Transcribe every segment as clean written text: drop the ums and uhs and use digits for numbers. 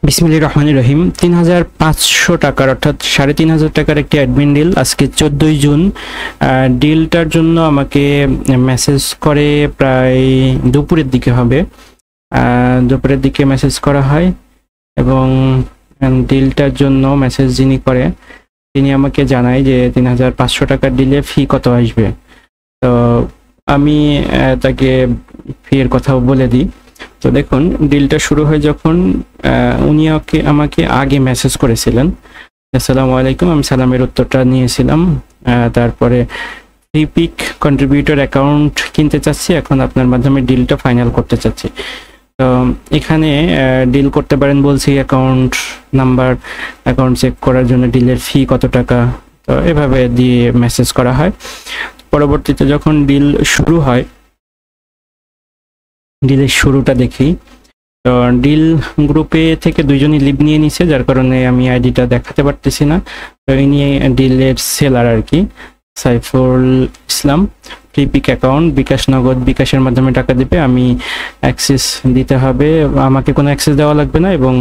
বিসমিল্লাহির রহমানির রহিম। ৩৫০০ টাকার অর্থাৎ ৩৫০০ টাকার একটি অ্যাডমিন ডিল আজকে ১৪ই জুন। ডিলটার জন্য আমাকে মেসেজ করে প্রায় দুপুরের দিকে হবে, দুপুরের দিকে মেসেজ করা হয় এবং ডিলটার জন্য মেসেজ যিনি করে তিনি আমাকে জানায় যে ৩৫০০ টাকার ডিলে ফি কত আসবে। তো আমি তাকে ফির কথাও বলে দিই। তো দেখুন, ডিলটা শুরু হয় যখন উনি আমাকে আগে মেসেজ করেছিলেন, আসসালামু আলাইকুম, আমি সালামের উত্তরটা নিয়েছিলাম। তারপরে ফ্রিপিক কন্ট্রিবিউটর অ্যাকাউন্ট কিনতে চাচ্ছি, এখন আপনার মাধ্যমে ডিলটা ফাইনাল করতে চাচ্ছি। তো এখানে ডিল করতে পারেন বলছি, অ্যাকাউন্ট নাম্বার, অ্যাকাউন্ট চেক করার জন্য ডিলের ফি কত টাকা, তো এভাবে দিয়ে মেসেজ করা হয়। পরবর্তীতে যখন ডিল শুরু হয়, ডিলের শুরুটা দেখি। তো ডিল গ্রুপে থেকে দুইজনই লিভ নিয়ে নিছে, যার কারণে আমি আইডিটা দেখাতে পারতেছি না। তো এই নিয়ে ডিলের সেলার আর কি, সাইফুল ইসলাম, ফ্রিপিক অ্যাকাউন্ট, বিকাশ নগদ, বিকাশের মাধ্যমে টাকা দেবে। আমি অ্যাক্সেস দিতে হবে, আমাকে কোনো অ্যাক্সেস দেওয়া লাগবে না এবং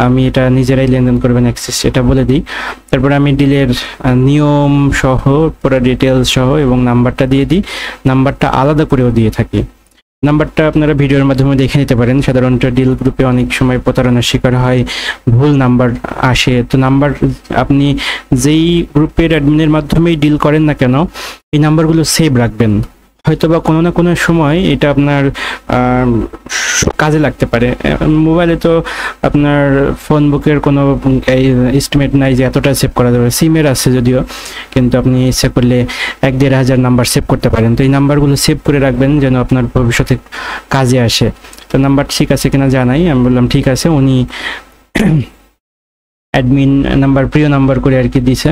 আমি এটা নিজেরাই লেনদেন করবেন অ্যাক্সেস, এটা বলে দিই। তারপরে আমি ডিলের নিয়ম সহ পুরো ডিটেলস সহ এবং নাম্বারটা দিয়ে দিই। নাম্বারটা আলাদা করেও দিয়ে থাকি, নাম্বারটা আপনারা ভিডিওর মাধ্যমে দেখে নিতে পারেন। সাধারণত ডিল গ্রুপে অনেক সময় প্রতারণার শিকার হয়, ভুল নাম্বার আসে। তো নাম্বার আপনি যেই গ্রুপের অ্যাডমিনের মাধ্যমেই ডিল করেন না কেন, এই নাম্বারগুলো সেভ রাখবেন। হয়তোবা কোনো না কোনো সময় এটা আপনার কাজে লাগতে পারে। মোবাইলে তো আপনার ফোন বুকের কোনো এস্টিমেট নাই যে এতটা সেভ করা যাবে, সিমের আছে যদিও, কিন্তু আপনি ইচ্ছা করলে ১-১.৫ হাজার নাম্বার সেভ করতে পারেন। তো এই নাম্বারগুলো সেভ করে রাখবেন যেন আপনার ভবিষ্যতে কাজে আসে। তো নাম্বার ঠিক আছে কিনা জানাই, আমি বললাম ঠিক আছে। উনি অ্যাডমিন নাম্বার প্রিয় নাম্বার করে আর কি দিয়েছে।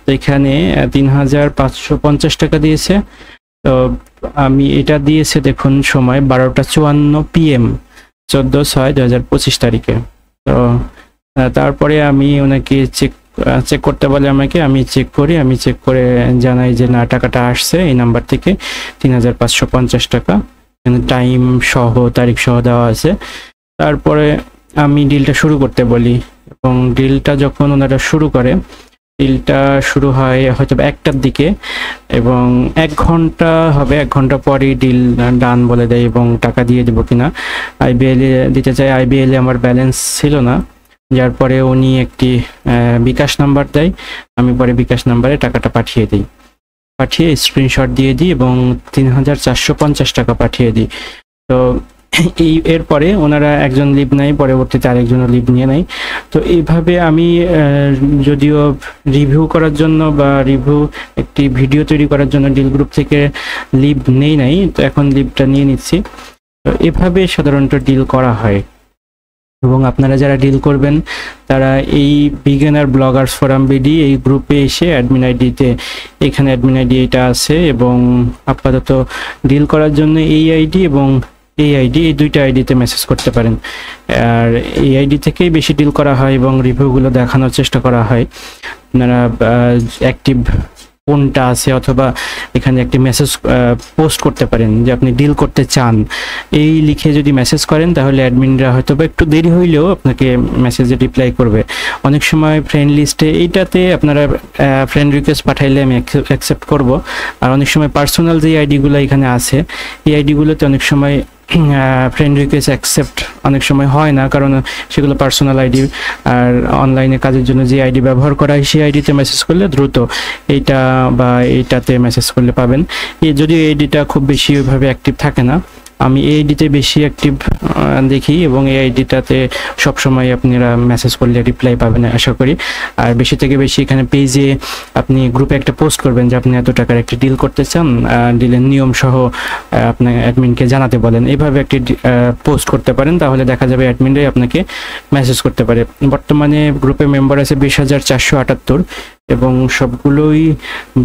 তো এখানে ৩৫৫০ টাকা দিয়েছে। তো আমি এটা দিয়েছে দেখুন সময় ১২টা ৫৪ PM, 14/৬/২০২৫ তারিখে। তো তারপরে আমি ওনাকে চেক করতে বলে আমাকে, আমি চেক করি, আমি চেক করে জানাই যে না, টাকাটা আসছে এই নাম্বার থেকে ৩৫৫০ টাকা, টাইম সহ তারিখ সহ দেওয়া আছে। তারপরে আমি ডিলটা শুরু করতে বলি এবং ডিলটা যখন ওনারা শুরু করে, ডিলটা শুরু হয় হয়তো ১টার দিকে এবং ১ ঘন্টা হবে, ১ ঘন্টা পরেই ডিল ডান বলে দেয় এবং টাকা দিয়ে দেবো কিনা। IBL দিতে চাই, IBL আমার ব্যালেন্স ছিল না, যার পরে উনি একটি বিকাশ নাম্বার দেয়, আমি পরে বিকাশ নাম্বারে টাকাটা পাঠিয়ে দিই, পাঠিয়ে স্ক্রিনশট দিয়ে দিই এবং ৩৪৫০ টাকা পাঠিয়ে দিই। তো এরপরে ওনারা একজন লিভ নেয়, পরবর্তীতে আরেকজনও লিভ নিয়ে নেয়। তো এইভাবে আমি যদিও রিভিউ করার জন্য বা একটি ভিডিও তৈরি করার জন্য ডিল গ্রুপ থেকে লিভ নাই, তো এখন লিভটা নিয়ে নিচ্ছি। তো এভাবে সাধারণত ডিল করা হয়। এবং আপনারা যারা ডিল করবেন তারা এই বিগিনার ব্লগার্স ফোরাম BD এই গ্রুপে এসে অ্যাডমিন আইডিতে, এখানে অ্যাডমিন আইডি এটা আছে এবং আপাতত ডিল করার জন্য এই আইডি এবং এই আইডি, এই দুইটা আইডিতে মেসেজ করতে পারেন। আর এই আইডি থেকেই বেশি ডিল করা হয় এবং রিভিউগুলো দেখানোর চেষ্টা করা হয়। আপনারা অ্যাক্টিভ কোনটা আছে, অথবা এখানে একটি মেসেজ পোস্ট করতে পারেন যে আপনি ডিল করতে চান, এই লিখে যদি মেসেজ করেন তাহলে অ্যাডমিনরা হয়তো বা একটু দেরি হইলেও আপনাকে মেসেজে রিপ্লাই করবে। অনেক সময় ফ্রেন্ড লিস্টে এইটাতে আপনারা ফ্রেন্ড রিকোয়েস্ট পাঠাইলে আমি অ্যাকসেপ্ট করব। আর অনেক সময় পার্সোনাল যে আইডিগুলো এখানে আছে, এই আইডিগুলোতে অনেক সময় ফ্রেন্ড রিকোয়েস্ট অ্যাকসেপ্ট অনেক সময় হয় না, কারণ সেগুলো পার্সোনাল আইডি। আর অনলাইনে কাজের জন্য যে আইডি ব্যবহার করা হয় সেই আইডিতে মেসেজ করলে দ্রুত এইটা বা এইটাতে মেসেজ করলে পাবেন। যদিও এই আইডিটা খুব বেশি ওইভাবে অ্যাক্টিভ থাকে না, আমি এই আইডিতে বেশি অ্যাক্টিভ দেখি এবং এই আইডিটাতে সবসময় আপনারা মেসেজ করলে রিপ্লাই পাবেন আশা করি। আর বেশি থেকে বেশি এখানে পেজে আপনি গ্রুপে একটা পোস্ট করবেন যে আপনি এত টাকার একটি ডিল করতে চান, ডিলের নিয়ম সহ আপনার অ্যাডমিনকে জানাতে বলেন, এইভাবে একটি পোস্ট করতে পারেন। তাহলে দেখা যাবে অ্যাডমিনরাই আপনাকে মেসেজ করতে পারে। বর্তমানে গ্রুপে মেম্বার আছে ২০,৪৭৮ এবং সবগুলোই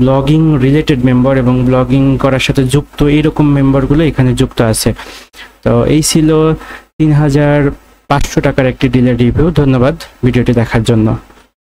ব্লগিং রিলেটেড মেম্বার এবং ব্লগিং করার সাথে যুক্ত এইরকম মেম্বারগুলো এখানে যুক্ত আছে। তো এই ছিল ৩৫০০ টাকার একটি ডিলের রিভিউ। ধন্যবাদ ভিডিওটি দেখার জন্য।